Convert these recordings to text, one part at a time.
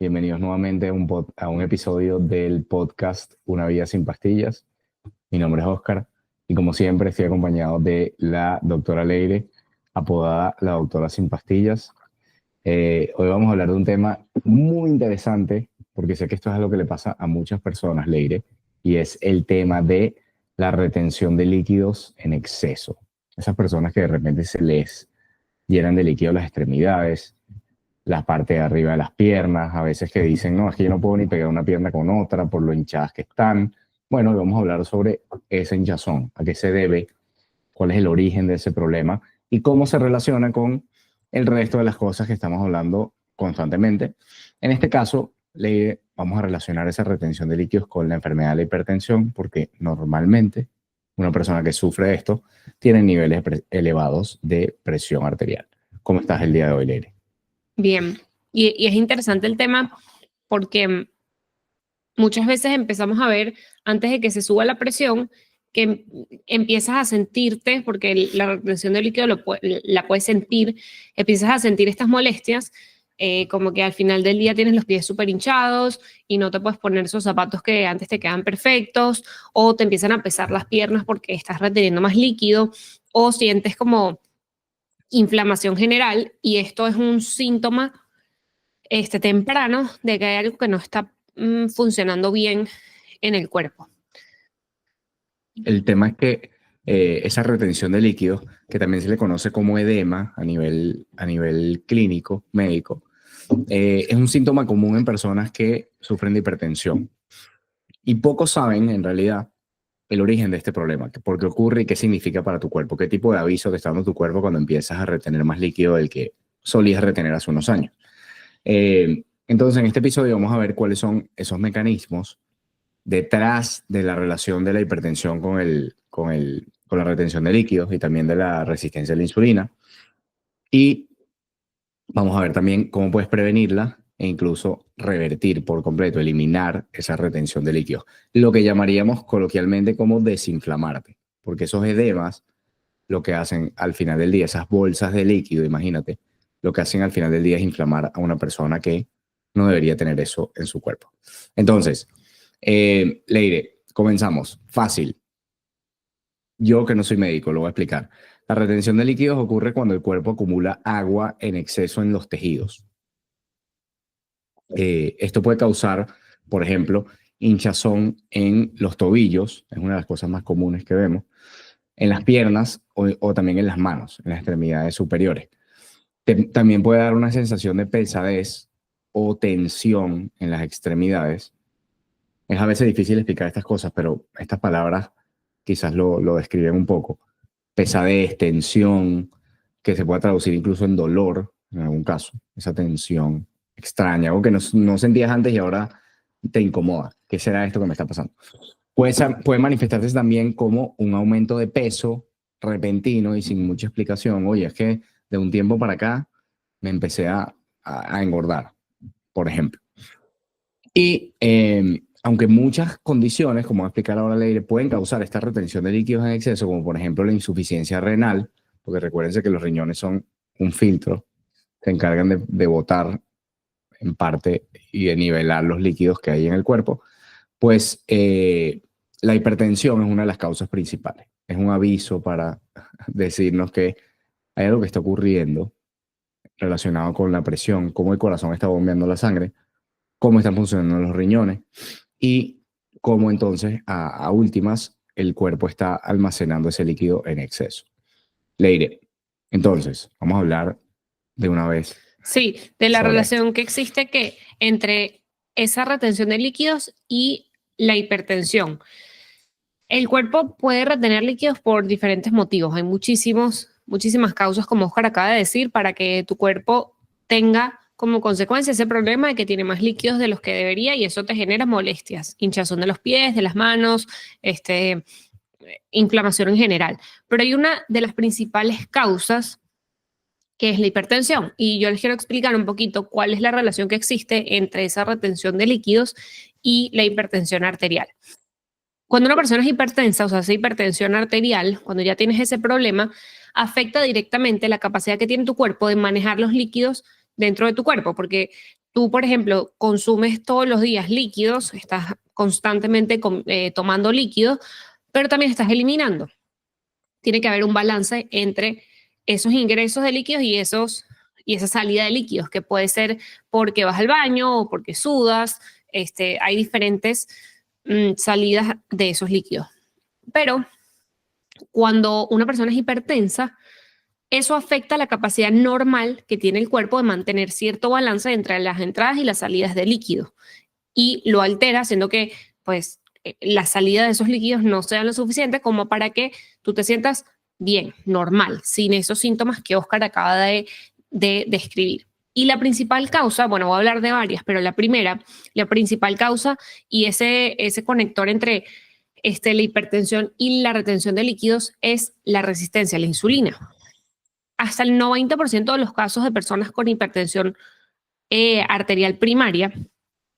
Bienvenidos nuevamente a un episodio del podcast Una vida sin pastillas. Mi nombre es Oscar y como siempre estoy acompañado de la doctora Leire, apodada la doctora sin pastillas. Hoy vamos a hablar de un tema muy interesante porque sé que esto es algo que le pasa a muchas personas, Leire, y es el tema de la retención de líquidos en exceso. Esas personas que de repente se les llenan de líquido las extremidades, la parte de arriba de las piernas, a veces que dicen, no, es que yo no puedo ni pegar una pierna con otra por lo hinchadas que están. Bueno, vamos a hablar sobre esa hinchazón, a qué se debe, cuál es el origen de ese problema y cómo se relaciona con el resto de las cosas que estamos hablando constantemente. En este caso, vamos a relacionar esa retención de líquidos con la enfermedad de la hipertensión, porque normalmente una persona que sufre de esto tiene niveles elevados de presión arterial. ¿Cómo estás el día de hoy, Leire? Bien, y es interesante el tema porque muchas veces empezamos a ver, antes de que se suba la presión, que empiezas a sentirte, porque la retención de líquido la puedes sentir, empiezas a sentir estas molestias, como que al final del día tienes los pies súper hinchados y no te puedes poner esos zapatos que antes te quedan perfectos, o te empiezan a pesar las piernas porque estás reteniendo más líquido, o sientes como inflamación general, y esto es un síntoma temprano de que hay algo que no está funcionando bien en el cuerpo. El tema es que esa retención de líquidos, que también se le conoce como edema a nivel clínico, médico, es un síntoma común en personas que sufren de hipertensión. Y pocos saben, en realidad, el origen de este problema, por qué ocurre y qué significa para tu cuerpo, qué tipo de aviso te está dando tu cuerpo cuando empiezas a retener más líquido del que solías retener hace unos años. Entonces, en este episodio vamos a ver cuáles son esos mecanismos detrás de la relación de la hipertensión con la retención de líquidos y también de la resistencia a la insulina. Y vamos a ver también cómo puedes prevenirla e incluso revertir por completo, eliminar esa retención de líquidos. Lo que llamaríamos coloquialmente como desinflamarte, porque esos edemas lo que hacen al final del día, esas bolsas de líquido, imagínate, lo que hacen al final del día es inflamar a una persona que no debería tener eso en su cuerpo. Entonces, Leire, comenzamos. Fácil. Yo que no soy médico, lo voy a explicar. La retención de líquidos ocurre cuando el cuerpo acumula agua en exceso en los tejidos. Esto puede causar, por ejemplo, hinchazón en los tobillos, es una de las cosas más comunes que vemos, en las piernas o también en las manos, en las extremidades superiores. También puede dar una sensación de pesadez o tensión en las extremidades. Es a veces difícil explicar estas cosas, pero estas palabras quizás lo describen un poco. Pesadez, tensión, que se puede traducir incluso en dolor, en algún caso. Esa tensión extraña, algo que no sentías antes y ahora te incomoda. ¿Qué será esto que me está pasando? Puede manifestarse también como un aumento de peso repentino y sin mucha explicación. Oye, es que de un tiempo para acá me empecé a engordar, por ejemplo. Y aunque muchas condiciones, como voy a explicar ahora Leire, pueden causar esta retención de líquidos en exceso, como por ejemplo la insuficiencia renal, porque recuérdense que los riñones son un filtro, se encargan de botar en parte y de nivelar los líquidos que hay en el cuerpo, pues la hipertensión es una de las causas principales. Es un aviso para decirnos que hay algo que está ocurriendo relacionado con la presión, cómo el corazón está bombeando la sangre, cómo están funcionando los riñones y cómo entonces a últimas el cuerpo está almacenando ese líquido en exceso. Leire, entonces vamos a hablar de una vez. Sí, de la Sobre esto. relación que existe entre esa retención de líquidos y la hipertensión. El cuerpo puede retener líquidos por diferentes motivos. Hay muchísimas causas, como Oscar acaba de decir, para que tu cuerpo tenga como consecuencia ese problema de que tiene más líquidos de los que debería, y eso te genera molestias, hinchazón de los pies, de las manos, inflamación en general. Pero hay una de las principales causas, que es la hipertensión, y yo les quiero explicar un poquito cuál es la relación que existe entre esa retención de líquidos y la hipertensión arterial. Cuando una persona es hipertensa, o sea, hace hipertensión arterial, cuando ya tienes ese problema, afecta directamente la capacidad que tiene tu cuerpo de manejar los líquidos dentro de tu cuerpo, porque tú, por ejemplo, consumes todos los días líquidos, estás constantemente tomando líquidos, pero también estás eliminando. Tiene que haber un balance entre esos ingresos de líquidos y esa salida de líquidos, que puede ser porque vas al baño o porque sudas. Hay diferentes salidas de esos líquidos. Pero cuando una persona es hipertensa, eso afecta la capacidad normal que tiene el cuerpo de mantener cierto balance entre las entradas y las salidas de líquido. Y lo altera, haciendo que pues, la salida de esos líquidos no sea lo suficiente como para que tú te sientas bien, normal, sin esos síntomas que Oscar acaba de describir. Y la principal causa, bueno, voy a hablar de varias, pero la principal causa y ese conector entre la hipertensión y la retención de líquidos es la resistencia a la insulina. Hasta el 90% de los casos de personas con hipertensión arterial primaria,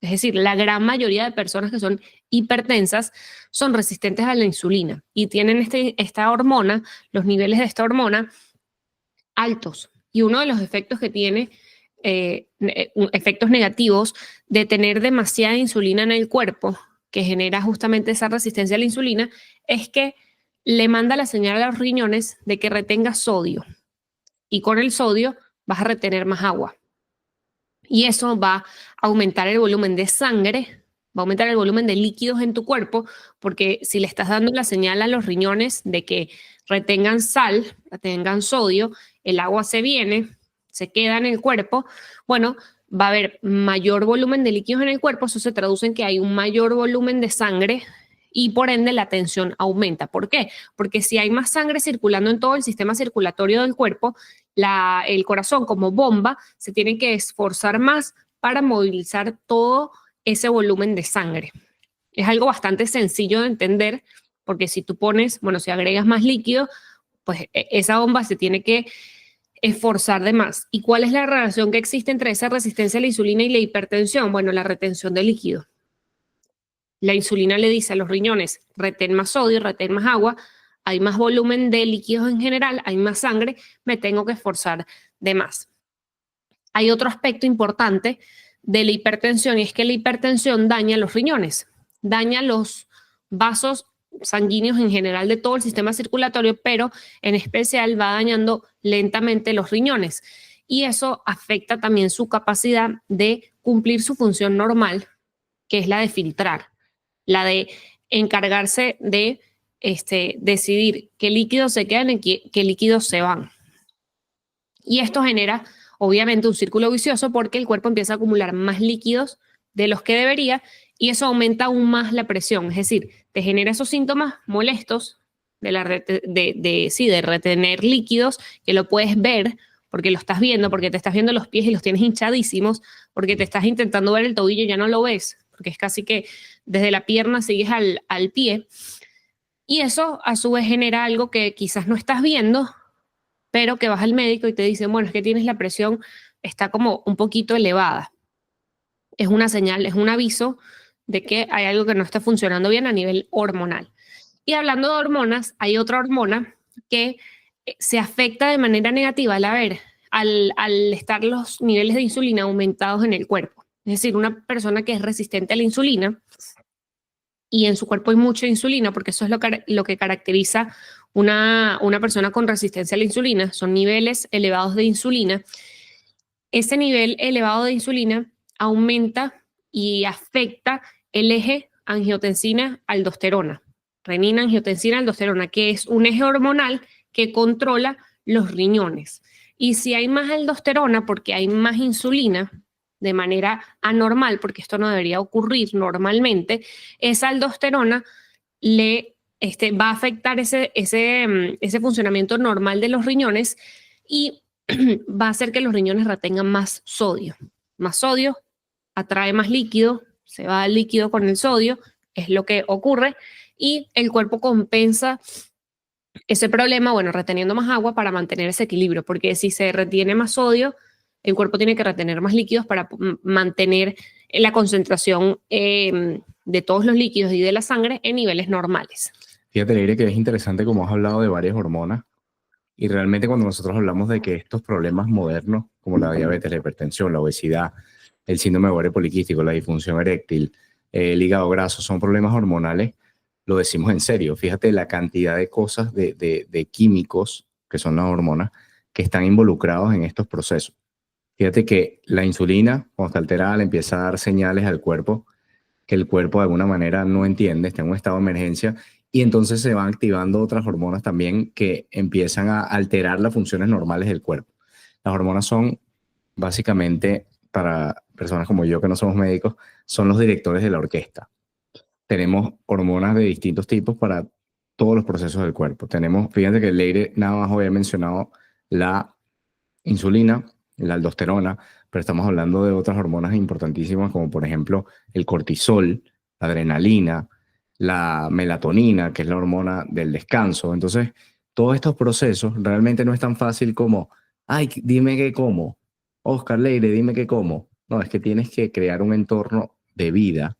es decir, la gran mayoría de personas que son hipertensas son resistentes a la insulina y tienen esta hormona, los niveles de esta hormona altos. Y uno de los efectos que tiene, efectos negativos de tener demasiada insulina en el cuerpo, que genera justamente esa resistencia a la insulina, es que le manda la señal a los riñones de que retenga sodio. Y con el sodio vas a retener más agua. Y eso va a aumentar el volumen de sangre, va a aumentar el volumen de líquidos en tu cuerpo, porque si le estás dando la señal a los riñones de que retengan sal, retengan sodio, el agua se viene, se queda en el cuerpo, bueno, va a haber mayor volumen de líquidos en el cuerpo, eso se traduce en que hay un mayor volumen de sangre y por ende la tensión aumenta. ¿Por qué? Porque si hay más sangre circulando en todo el sistema circulatorio del cuerpo, el corazón como bomba se tiene que esforzar más para movilizar todo ese volumen de sangre. Es algo bastante sencillo de entender, porque si tú pones, bueno, si agregas más líquido, pues esa bomba se tiene que esforzar de más. ¿Y cuál es la relación que existe entre esa resistencia a la insulina y la hipertensión? Bueno, la retención de líquido. La insulina le dice a los riñones, retén más sodio, retén más agua, hay más volumen de líquidos en general, hay más sangre, me tengo que esforzar de más. Hay otro aspecto importante de la hipertensión y es que la hipertensión daña los riñones, daña los vasos sanguíneos en general de todo el sistema circulatorio, pero en especial va dañando lentamente los riñones. Y eso afecta también su capacidad de cumplir su función normal, que es la de filtrar, la de encargarse de decidir qué líquidos se quedan y qué líquidos se van. Y esto genera, obviamente, un círculo vicioso porque el cuerpo empieza a acumular más líquidos de los que debería y eso aumenta aún más la presión. Es decir, te genera esos síntomas molestos de retener líquidos, que lo puedes ver porque lo estás viendo, porque te estás viendo los pies y los tienes hinchadísimos, porque te estás intentando ver el tobillo y ya no lo ves, porque es casi que desde la pierna sigues al pie. Y eso a su vez genera algo que quizás no estás viendo, pero que vas al médico y te dicen, bueno, es que tienes la presión, está como un poquito elevada. Es una señal, es un aviso de que hay algo que no está funcionando bien a nivel hormonal. Y hablando de hormonas, hay otra hormona que se afecta de manera negativa al estar los niveles de insulina aumentados en el cuerpo. Es decir, una persona que es resistente a la insulina y en su cuerpo hay mucha insulina, porque eso es lo que caracteriza una persona con resistencia a la insulina, son niveles elevados de insulina. Ese nivel elevado de insulina aumenta y afecta el eje angiotensina-aldosterona, renina, angiotensina, aldosterona, que es un eje hormonal que controla los riñones. Y si hay más aldosterona, porque hay más insulina de manera anormal, porque esto no debería ocurrir normalmente, esa aldosterona va a afectar ese funcionamiento normal de los riñones y va a hacer que los riñones retengan más sodio. Más sodio atrae más líquido, se va el líquido con el sodio, es lo que ocurre, y el cuerpo compensa ese problema, bueno, reteniendo más agua para mantener ese equilibrio, porque si se retiene más sodio, el cuerpo tiene que retener más líquidos para mantener la concentración de todos los líquidos y de la sangre en niveles normales. Fíjate, Leire, que es interesante como has hablado de varias hormonas y realmente cuando nosotros hablamos de que estos problemas modernos, como la diabetes, la hipertensión, la obesidad, el síndrome de ovario poliquístico, la disfunción eréctil, el hígado graso, son problemas hormonales, lo decimos en serio. Fíjate la cantidad de cosas, de químicos, que son las hormonas, que están involucrados en estos procesos. Fíjate que la insulina, cuando está alterada, le empieza a dar señales al cuerpo que el cuerpo de alguna manera no entiende, está en un estado de emergencia, y entonces se van activando otras hormonas también que empiezan a alterar las funciones normales del cuerpo. Las hormonas son básicamente, para personas como yo que no somos médicos, son los directores de la orquesta. Tenemos hormonas de distintos tipos para todos los procesos del cuerpo. Tenemos, fíjate que Leire nada más había mencionado la insulina, la aldosterona, pero estamos hablando de otras hormonas importantísimas como por ejemplo el cortisol, la adrenalina, la melatonina, que es la hormona del descanso. Entonces, todos estos procesos realmente no es tan fácil como, ay, dime qué como. Oscar Leire, dime qué como. No, es que tienes que crear un entorno de vida.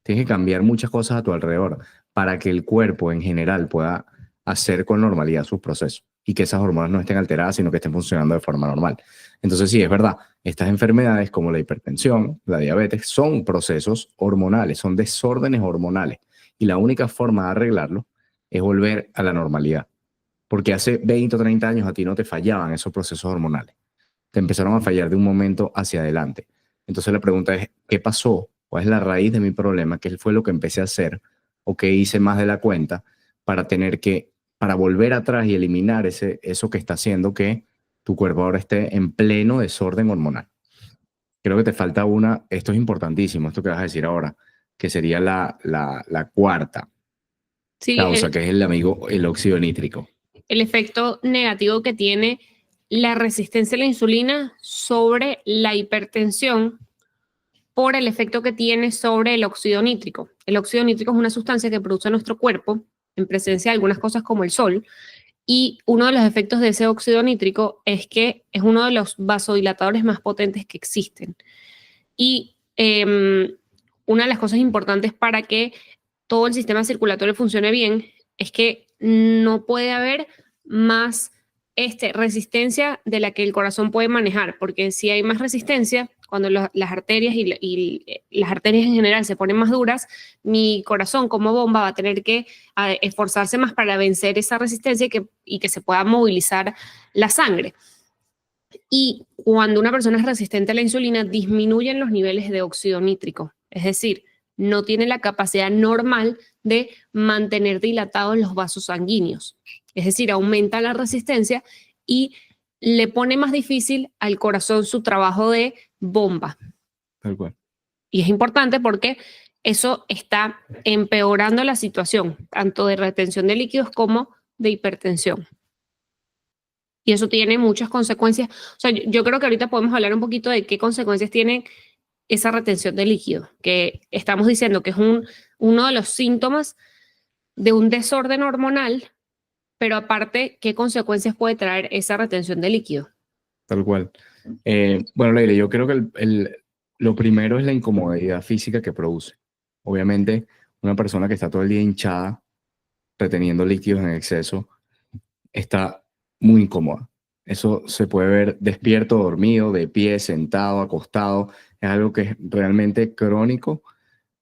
Tienes que cambiar muchas cosas a tu alrededor para que el cuerpo en general pueda hacer con normalidad sus procesos y que esas hormonas no estén alteradas, sino que estén funcionando de forma normal. Entonces, sí, es verdad, estas enfermedades como la hipertensión, la diabetes, son procesos hormonales, son desórdenes hormonales. Y la única forma de arreglarlo es volver a la normalidad. Porque hace 20 o 30 años a ti no te fallaban esos procesos hormonales. Te empezaron a fallar de un momento hacia adelante. Entonces la pregunta es, ¿qué pasó? ¿Cuál es la raíz de mi problema? ¿Qué fue lo que empecé a hacer o qué hice más de la cuenta para volver atrás y eliminar eso que está haciendo que tu cuerpo ahora esté en pleno desorden hormonal? Creo que te falta esto es importantísimo, esto que vas a decir ahora, que sería la cuarta Sí, causa, que es el óxido nítrico. el efecto negativo que tiene la resistencia a la insulina sobre la hipertensión por el efecto que tiene sobre el óxido nítrico. El óxido nítrico es una sustancia que produce nuestro cuerpo en presencia de algunas cosas como el sol, y uno de los efectos de ese óxido nítrico es que es uno de los vasodilatadores más potentes que existen. Y una de las cosas importantes para que todo el sistema circulatorio funcione bien es que no puede haber más resistencia de la que el corazón puede manejar, porque si hay más resistencia, cuando las arterias y las arterias en general se ponen más duras, mi corazón como bomba va a tener que esforzarse más para vencer esa resistencia y que se pueda movilizar la sangre. Y cuando una persona es resistente a la insulina, disminuyen los niveles de óxido nítrico, es decir, no tiene la capacidad normal de mantener dilatados los vasos sanguíneos. Es decir, aumenta la resistencia y le pone más difícil al corazón su trabajo de bomba. Tal cual. Y es importante porque eso está empeorando la situación, tanto de retención de líquidos como de hipertensión. Y eso tiene muchas consecuencias. O sea, yo creo que ahorita podemos hablar un poquito de qué consecuencias tiene esa retención de líquido, que estamos diciendo que es uno de los síntomas de un desorden hormonal, pero aparte, ¿qué consecuencias puede traer esa retención de líquido? Tal cual. Bueno, Leire, yo creo que lo primero es la incomodidad física que produce. Obviamente, una persona que está todo el día hinchada, reteniendo líquidos en exceso, está muy incómoda. Eso se puede ver despierto, dormido, de pie, sentado, acostado. Es algo que es realmente crónico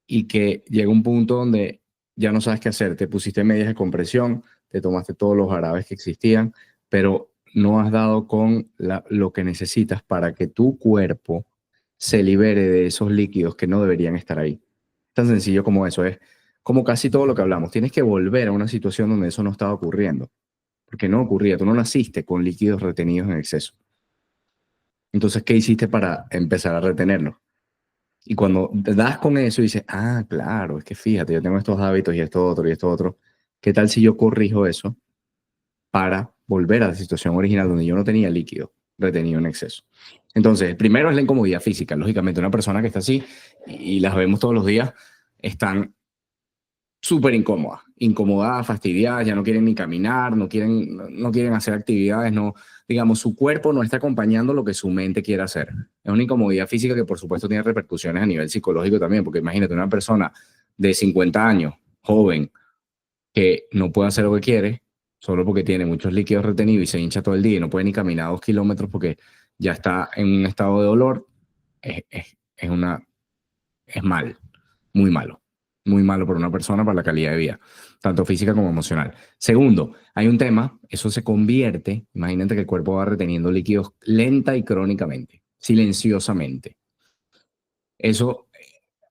y que llega un punto donde ya no sabes qué hacer. Te pusiste medias de compresión, te tomaste todos los jarabes que existían, pero no has dado con lo que necesitas para que tu cuerpo se libere de esos líquidos que no deberían estar ahí. Tan sencillo como eso es. Como casi todo lo que hablamos, tienes que volver a una situación donde eso no estaba ocurriendo, porque no ocurría, tú no naciste con líquidos retenidos en exceso. Entonces, ¿qué hiciste para empezar a retenerlos? Y cuando te das con eso y dices, ah, claro, es que fíjate, yo tengo estos hábitos y esto otro y esto otro, ¿qué tal si yo corrijo eso para volver a la situación original donde yo no tenía líquido retenido en exceso? Entonces, primero es la incomodidad física. Lógicamente, una persona que está así, y las vemos todos los días, están súper incomodadas, fastidiadas, ya no quieren ni caminar, no quieren hacer actividades, no, digamos, su cuerpo no está acompañando lo que su mente quiere hacer. Es una incomodidad física que por supuesto tiene repercusiones a nivel psicológico también, porque imagínate una persona de 50 años, joven, que no puede hacer lo que quiere, solo porque tiene muchos líquidos retenidos y se hincha todo el día y no puede ni caminar 2 kilómetros porque ya está en un estado de dolor, es es mal, muy malo. Muy malo para una persona, para la calidad de vida, tanto física como emocional. Segundo, hay un tema, eso se convierte, imagínate que el cuerpo va reteniendo líquidos lenta y crónicamente, silenciosamente. Eso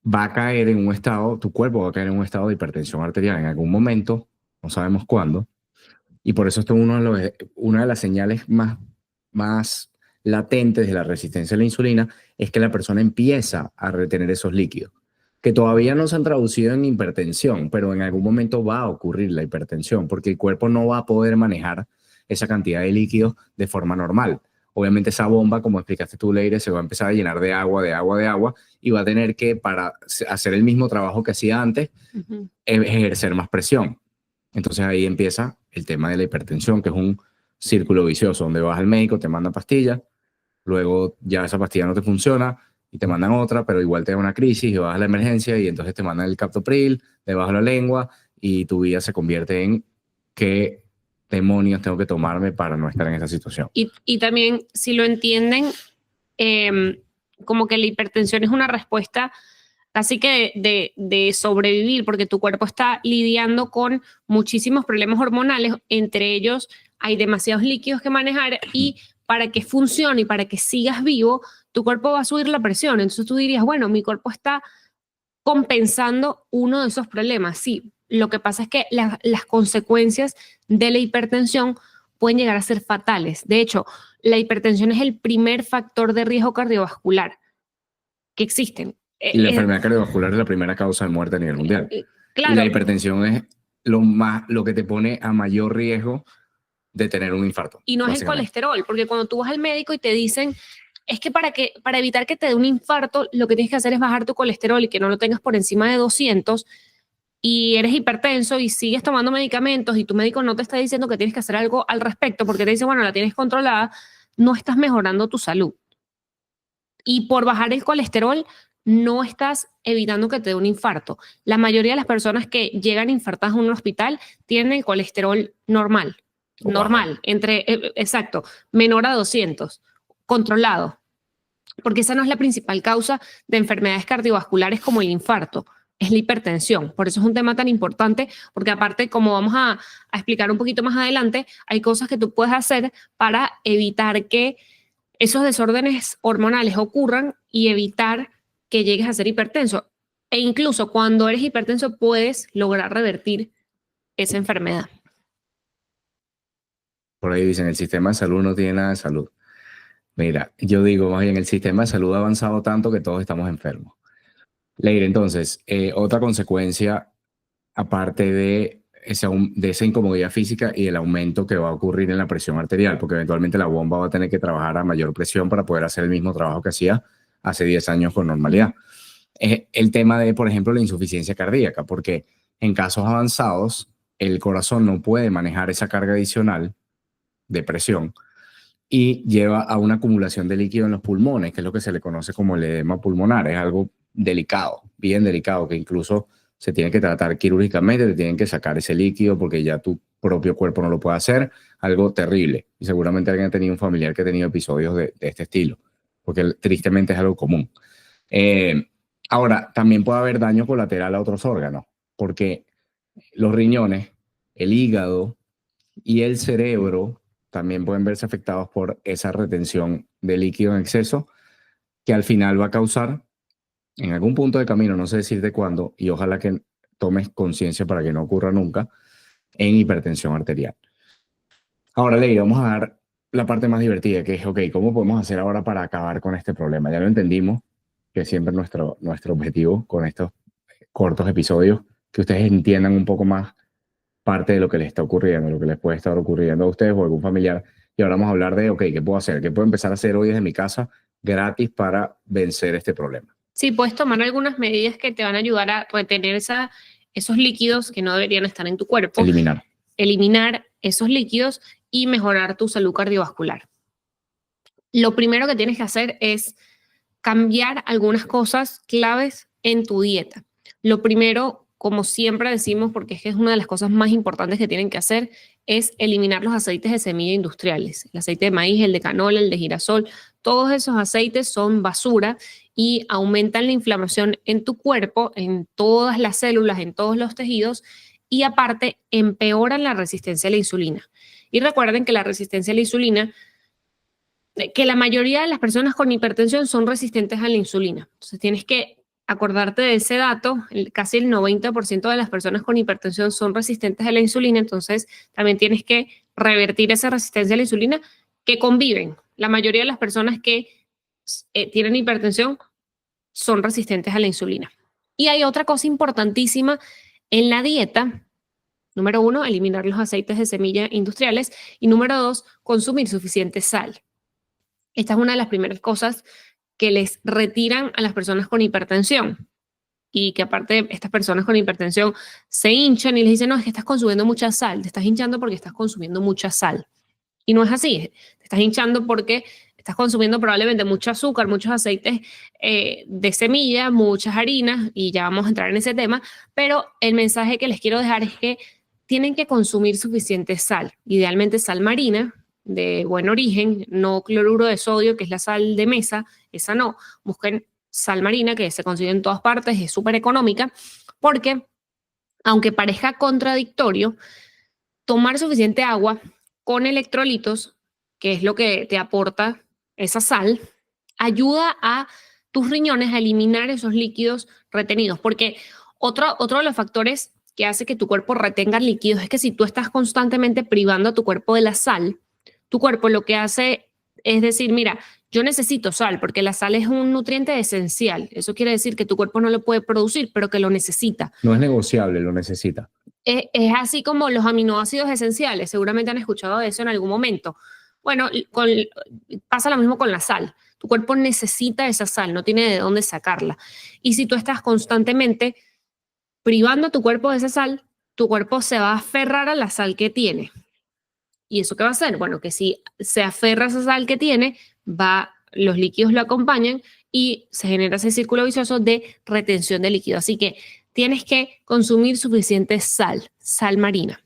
va a caer en un estado, tu cuerpo va a caer en un estado de hipertensión arterial en algún momento, no sabemos cuándo, y por eso esto es una de las señales más latentes de la resistencia a la insulina, es que la persona empieza a retener esos líquidos, que todavía no se han traducido en hipertensión, pero en algún momento va a ocurrir la hipertensión, porque el cuerpo no va a poder manejar esa cantidad de líquidos de forma normal. Obviamente esa bomba, como explicaste tú, Leire, se va a empezar a llenar de agua, de agua, de agua, y va a tener que, para hacer el mismo trabajo que hacía antes, ejercer más presión. Entonces ahí empieza el tema de la hipertensión, que es un círculo vicioso, donde vas al médico, te manda pastillas, luego ya esa pastilla no te funciona y te mandan otra, pero igual te da una crisis y vas a la emergencia y entonces te mandan el captopril debajo de la lengua y tu vida se convierte en qué demonios tengo que tomarme para no estar en esa situación. Y también, si lo entienden, como que la hipertensión es una respuesta casi que de sobrevivir, porque tu cuerpo está lidiando con muchísimos problemas hormonales, entre ellos hay demasiados líquidos que manejar y para que funcione y para que sigas vivo, tu cuerpo va a subir la presión. Entonces tú dirías, bueno, mi cuerpo está compensando uno de esos problemas. Sí, lo que pasa es que las consecuencias de la hipertensión pueden llegar a ser fatales. De hecho, la hipertensión es el primer factor de riesgo cardiovascular que existen. Y la enfermedad cardiovascular es la primera causa de muerte a nivel mundial. Claro. Y la hipertensión es lo que te pone a mayor riesgo de tener un infarto. Y no es el colesterol, porque cuando tú vas al médico y te dicen, es que para evitar que te dé un infarto, lo que tienes que hacer es bajar tu colesterol y que no lo tengas por encima de 200, y eres hipertenso y sigues tomando medicamentos y tu médico no te está diciendo que tienes que hacer algo al respecto porque te dice, bueno, la tienes controlada, no estás mejorando tu salud. Y por bajar el colesterol, no estás evitando que te dé un infarto. La mayoría de las personas que llegan infartadas a un hospital tienen el colesterol normal. Normal, exacto, menor a 200, controlado, porque esa no es la principal causa de enfermedades cardiovasculares como el infarto, es la hipertensión. Por eso es un tema tan importante, porque aparte, como vamos a explicar un poquito más adelante, hay cosas que tú puedes hacer para evitar que esos desórdenes hormonales ocurran y evitar que llegues a ser hipertenso. E incluso cuando eres hipertenso puedes lograr revertir esa enfermedad. Por ahí dicen, el sistema de salud no tiene nada de salud. Mira, yo digo, más bien, el sistema de salud ha avanzado tanto que todos estamos enfermos. Leire, entonces, otra consecuencia, aparte de esa incomodidad física y el aumento que va a ocurrir en la presión arterial, porque eventualmente la bomba va a tener que trabajar a mayor presión para poder hacer el mismo trabajo que hacía hace 10 años con normalidad. Es el tema de, por ejemplo, la insuficiencia cardíaca, porque en casos avanzados, el corazón no puede manejar esa carga adicional de presión y lleva a una acumulación de líquido en los pulmones, que es lo que se le conoce como el edema pulmonar. Es algo delicado, bien delicado, que incluso se tiene que tratar quirúrgicamente, te tienen que sacar ese líquido porque ya tu propio cuerpo no lo puede hacer, algo terrible. Y seguramente alguien ha tenido un familiar que ha tenido episodios de este estilo, porque tristemente es algo común. Ahora, también puede haber daño colateral a otros órganos, porque los riñones, el hígado y el cerebro también pueden verse afectados por esa retención de líquido en exceso, que al final va a causar, en algún punto de camino, no sé decirte cuándo, y ojalá que tomes conciencia para que no ocurra nunca, en hipertensión arterial. Ahora, Ley, vamos a dar la parte más divertida, que es, ok, ¿cómo podemos hacer ahora para acabar con este problema? Ya lo entendimos, que siempre nuestro objetivo con estos cortos episodios, que ustedes entiendan un poco más parte de lo que les está ocurriendo, lo que les puede estar ocurriendo a ustedes o a algún familiar. Y ahora vamos a hablar de, ok, ¿qué puedo hacer? ¿Qué puedo empezar a hacer hoy desde mi casa gratis para vencer este problema? Sí, puedes tomar algunas medidas que te van a ayudar a retener esos líquidos que no deberían estar en tu cuerpo. Eliminar esos líquidos y mejorar tu salud cardiovascular. Lo primero que tienes que hacer es cambiar algunas cosas claves en tu dieta. Lo primero, como siempre decimos, porque es una de las cosas más importantes que tienen que hacer, es eliminar los aceites de semilla industriales. El aceite de maíz, el de canola, el de girasol, todos esos aceites son basura y aumentan la inflamación en tu cuerpo, en todas las células, en todos los tejidos, y aparte empeoran la resistencia a la insulina. Y recuerden que la resistencia a la insulina, que la mayoría de las personas con hipertensión son resistentes a la insulina. Entonces tienes que acordarte de ese dato, casi el 90% de las personas con hipertensión son resistentes a la insulina, entonces también tienes que revertir esa resistencia a la insulina que conviven. La mayoría de las personas que tienen hipertensión son resistentes a la insulina. Y hay otra cosa importantísima en la dieta. Número 1, eliminar los aceites de semilla industriales. Y número 2, consumir suficiente sal. Esta es una de las primeras cosas que les retiran a las personas con hipertensión. Y que aparte estas personas con hipertensión se hinchan y les dicen, no, es que estás consumiendo mucha sal. Te estás hinchando porque estás consumiendo mucha sal. Y no es así. Te estás hinchando porque estás consumiendo probablemente mucho azúcar, muchos aceites de semilla, muchas harinas, y ya vamos a entrar en ese tema, pero el mensaje que les quiero dejar es que tienen que consumir suficiente sal, idealmente sal marina, de buen origen, no cloruro de sodio, que es la sal de mesa, esa no. Busquen sal marina, que se consigue en todas partes, es súper económica, porque aunque parezca contradictorio, tomar suficiente agua con electrolitos, que es lo que te aporta esa sal, ayuda a tus riñones a eliminar esos líquidos retenidos, porque otro de los factores que hace que tu cuerpo retenga líquidos es que si tú estás constantemente privando a tu cuerpo de la sal, tu cuerpo lo que hace es decir, mira, yo necesito sal, porque la sal es un nutriente esencial. Eso quiere decir que tu cuerpo no lo puede producir, pero que lo necesita. No es negociable, lo necesita. Es así como los aminoácidos esenciales. Seguramente han escuchado de eso en algún momento. Bueno, pasa lo mismo con la sal. Tu cuerpo necesita esa sal, no tiene de dónde sacarla. Y si tú estás constantemente privando a tu cuerpo de esa sal, tu cuerpo se va a aferrar a la sal que tiene. ¿Y eso qué va a hacer? Bueno, que si se aferra a esa sal que tiene, los líquidos lo acompañan y se genera ese círculo vicioso de retención de líquido. Así que tienes que consumir suficiente sal marina.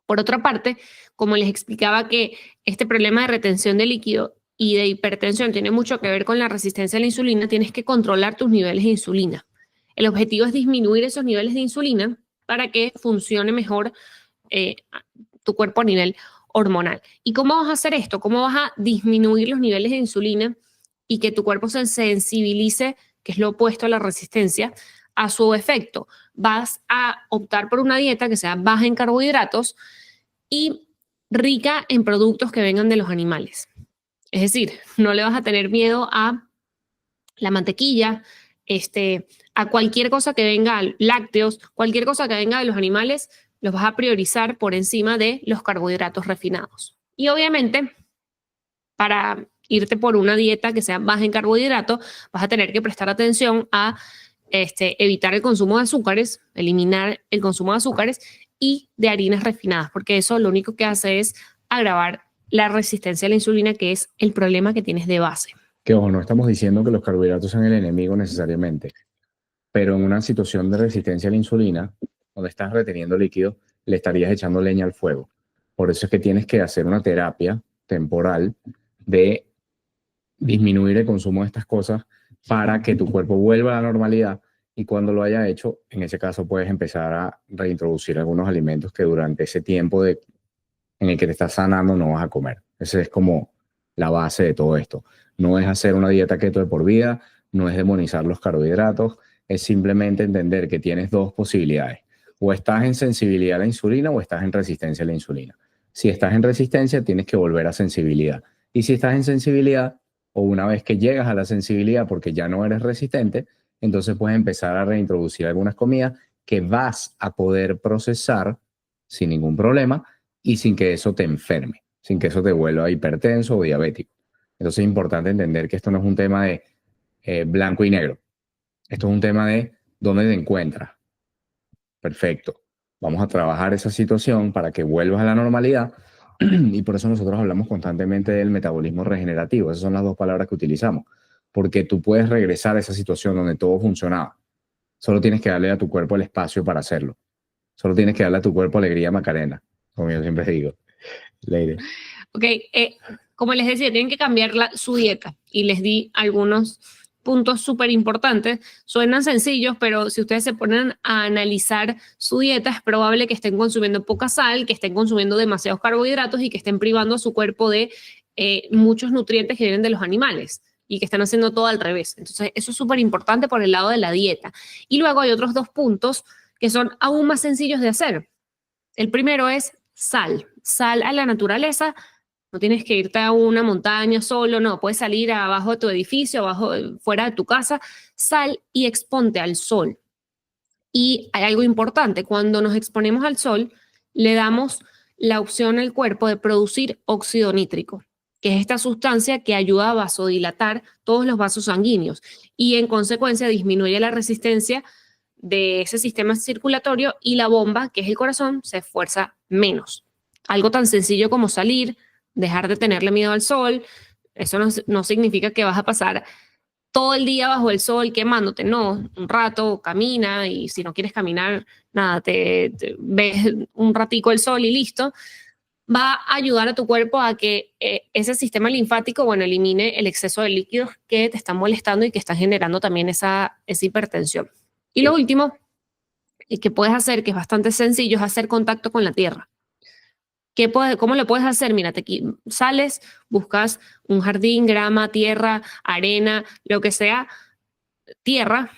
Por otra parte, como les explicaba que este problema de retención de líquido y de hipertensión tiene mucho que ver con la resistencia a la insulina, tienes que controlar tus niveles de insulina. El objetivo es disminuir esos niveles de insulina para que funcione mejor tu cuerpo a nivel hormonal. ¿Y cómo vas a hacer esto? ¿Cómo vas a disminuir los niveles de insulina y que tu cuerpo se sensibilice, que es lo opuesto a la resistencia, a su efecto? Vas a optar por una dieta que sea baja en carbohidratos y rica en productos que vengan de los animales. Es decir, no le vas a tener miedo a la mantequilla, a cualquier cosa que venga, lácteos, cualquier cosa que venga de los animales, los vas a priorizar por encima de los carbohidratos refinados. Y obviamente, para irte por una dieta que sea baja en carbohidratos, vas a tener que prestar atención a evitar el consumo de azúcares, eliminar el consumo de azúcares y de harinas refinadas, porque eso lo único que hace es agravar la resistencia a la insulina, que es el problema que tienes de base. Que ojo, no estamos diciendo que los carbohidratos son el enemigo necesariamente, pero en una situación de resistencia a la insulina, donde estás reteniendo líquido, le estarías echando leña al fuego. Por eso es que tienes que hacer una terapia temporal de disminuir el consumo de estas cosas para que tu cuerpo vuelva a la normalidad, y cuando lo haya hecho, en ese caso puedes empezar a reintroducir algunos alimentos que durante ese tiempo en el que te estás sanando no vas a comer. Esa es como la base de todo esto. No es hacer una dieta keto de por vida, no es demonizar los carbohidratos, es simplemente entender que tienes dos posibilidades. O estás en sensibilidad a la insulina o estás en resistencia a la insulina. Si estás en resistencia, tienes que volver a sensibilidad. Y si estás en sensibilidad, o una vez que llegas a la sensibilidad porque ya no eres resistente, entonces puedes empezar a reintroducir algunas comidas que vas a poder procesar sin ningún problema y sin que eso te enferme, sin que eso te vuelva hipertenso o diabético. Entonces es importante entender que esto no es un tema de blanco y negro. Esto es un tema de dónde te encuentras. Perfecto. Vamos a trabajar esa situación para que vuelvas a la normalidad, y por eso nosotros hablamos constantemente del metabolismo regenerativo. Esas son las dos palabras que utilizamos, porque tú puedes regresar a esa situación donde todo funcionaba. Solo tienes que darle a tu cuerpo el espacio para hacerlo. Solo tienes que darle a tu cuerpo alegría Macarena, como yo siempre digo. Lady. Ok, como les decía, tienen que cambiar su dieta y les di algunos puntos súper importantes. Suenan sencillos, pero si ustedes se ponen a analizar su dieta, es probable que estén consumiendo poca sal, que estén consumiendo demasiados carbohidratos y que estén privando a su cuerpo de muchos nutrientes que vienen de los animales y que están haciendo todo al revés. Entonces, eso es súper importante por el lado de la dieta. Y luego hay otros 2 puntos que son aún más sencillos de hacer. El primero es sal. Sal a la naturaleza. No tienes que irte a una montaña solo, no. Puedes salir abajo de tu edificio, fuera de tu casa. Sal y exponte al sol. Y hay algo importante. Cuando nos exponemos al sol, le damos la opción al cuerpo de producir óxido nítrico, que es esta sustancia que ayuda a vasodilatar todos los vasos sanguíneos y en consecuencia disminuye la resistencia de ese sistema circulatorio y la bomba, que es el corazón, se esfuerza menos. Algo tan sencillo como salir, dejar de tenerle miedo al sol, eso no significa que vas a pasar todo el día bajo el sol quemándote, no, un rato camina y si no quieres caminar, nada, te ves un ratico el sol y listo. Va a ayudar a tu cuerpo a que ese sistema linfático, bueno, elimine el exceso de líquidos que te están molestando y que están generando también esa hipertensión. Y lo último que puedes hacer, que es bastante sencillo, es hacer contacto con la tierra. ¿Cómo lo puedes hacer? Mira, sales, buscas un jardín, grama, tierra, arena, lo que sea, tierra,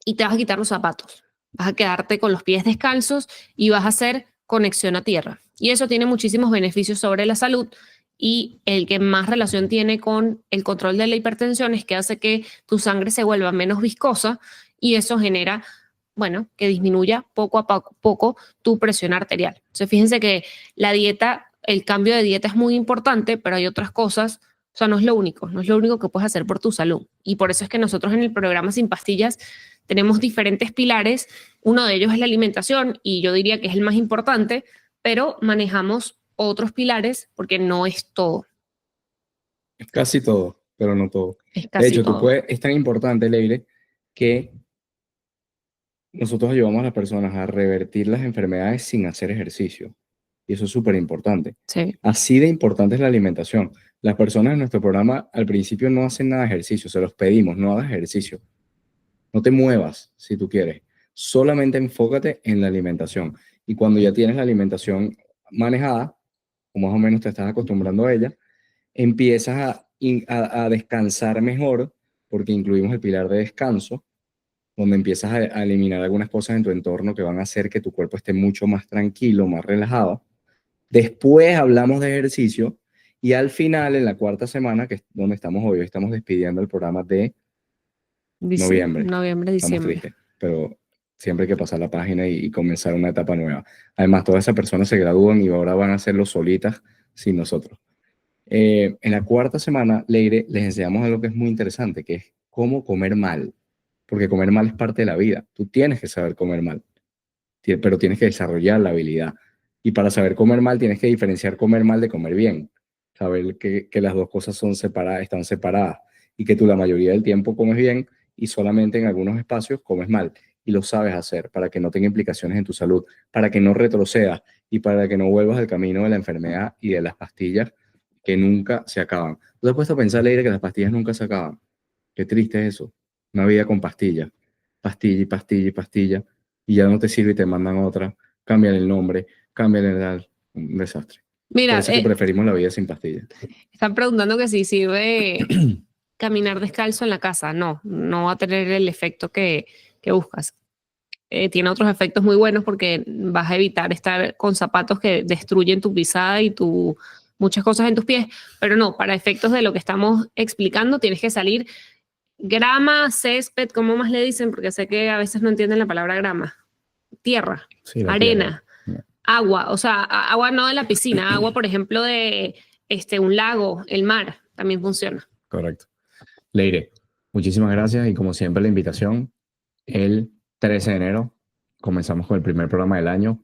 y te vas a quitar los zapatos. Vas a quedarte con los pies descalzos y vas a hacer conexión a tierra. Y eso tiene muchísimos beneficios sobre la salud y el que más relación tiene con el control de la hipertensión es que hace que tu sangre se vuelva menos viscosa y eso genera, bueno, que disminuya poco a poco tu presión arterial. Entonces, fíjense que la dieta, el cambio de dieta es muy importante, pero hay otras cosas, o sea, no es lo único que puedes hacer por tu salud. Y por eso es que nosotros en el programa Sin Pastillas tenemos diferentes pilares. Uno de ellos es la alimentación y yo diría que es el más importante, pero manejamos otros pilares porque no es todo. Es casi todo, pero no todo. Es casi de hecho, todo. es tan importante, Leire, que nosotros ayudamos a las personas a revertir las enfermedades sin hacer ejercicio. Y eso es súper importante. Sí. Así de importante es la alimentación. Las personas en nuestro programa al principio no hacen nada de ejercicio, se los pedimos, no hagas ejercicio. No te muevas si tú quieres. Solamente enfócate en la alimentación. Y cuando ya tienes la alimentación manejada, o más o menos te estás acostumbrando a ella, empiezas a descansar mejor, porque incluimos el pilar de descanso, donde empiezas a eliminar algunas cosas en tu entorno que van a hacer que tu cuerpo esté mucho más tranquilo, más relajado. Después hablamos de ejercicio y al final, en la 4ª semana, que es donde estamos hoy estamos despidiendo el programa de noviembre. Noviembre, Estamos diciembre. tristes, pero siempre hay que pasar la página y comenzar una etapa nueva. Además, todas esas personas se gradúan y ahora van a hacerlo solitas sin nosotros. En la 4ª semana, Leire, les enseñamos algo que es muy interesante, que es cómo comer mal. Porque comer mal es parte de la vida. Tú tienes que saber comer mal, pero tienes que desarrollar la habilidad. Y para saber comer mal, tienes que diferenciar comer mal de comer bien. Saber que las dos cosas están separadas y que tú la mayoría del tiempo comes bien y solamente en algunos espacios comes mal. Y lo sabes hacer para que no tenga implicaciones en tu salud, para que no retrocedas y para que no vuelvas al camino de la enfermedad y de las pastillas que nunca se acaban. ¿Tú te has puesto a pensar, Leire, que las pastillas nunca se acaban? Qué triste es eso. Una vida con pastillas. Pastilla y pastilla y pastilla. Y ya no te sirve y te mandan otra. Cambian el nombre, cambian el edad. Un desastre. Mira, Por eso es que preferimos la vida sin pastillas. Están preguntando que si sirve caminar descalzo en la casa. No va a tener el efecto que buscas. Tiene otros efectos muy buenos porque vas a evitar estar con zapatos que destruyen tu pisada y muchas cosas en tus pies, pero no, para efectos de lo que estamos explicando tienes que salir grama, césped, ¿cómo más le dicen? Porque sé que a veces no entienden la palabra grama. Tierra, Sí, la arena, tierra. agua, o sea, agua no de la piscina, agua, por ejemplo, de un lago, el mar, también funciona. Correcto. Leire, muchísimas gracias y como siempre la invitación, el 13 de enero comenzamos con el primer programa del año,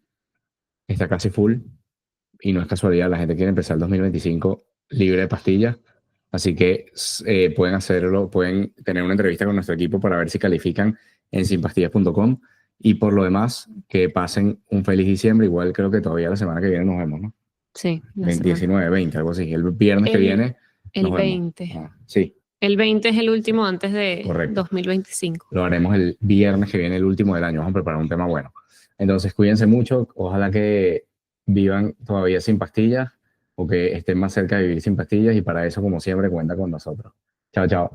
está casi full y no es casualidad, la gente quiere empezar el 2025 libre de pastillas, así que pueden hacerlo, pueden tener una entrevista con nuestro equipo para ver si califican en sinpastillas.com y por lo demás, que pasen un feliz diciembre, igual creo que todavía la semana que viene nos vemos, ¿no? Sí. 19, 20, algo así, el viernes que viene el nos 20. vemos. Sí. El 20 es el último antes de Correcto. 2025. Lo haremos el viernes que viene, el último del año. Vamos a preparar un tema bueno. Entonces, cuídense mucho. Ojalá que vivan todavía sin pastillas o que estén más cerca de vivir sin pastillas. Y para eso, como siempre, cuenta con nosotros. Chao, chao.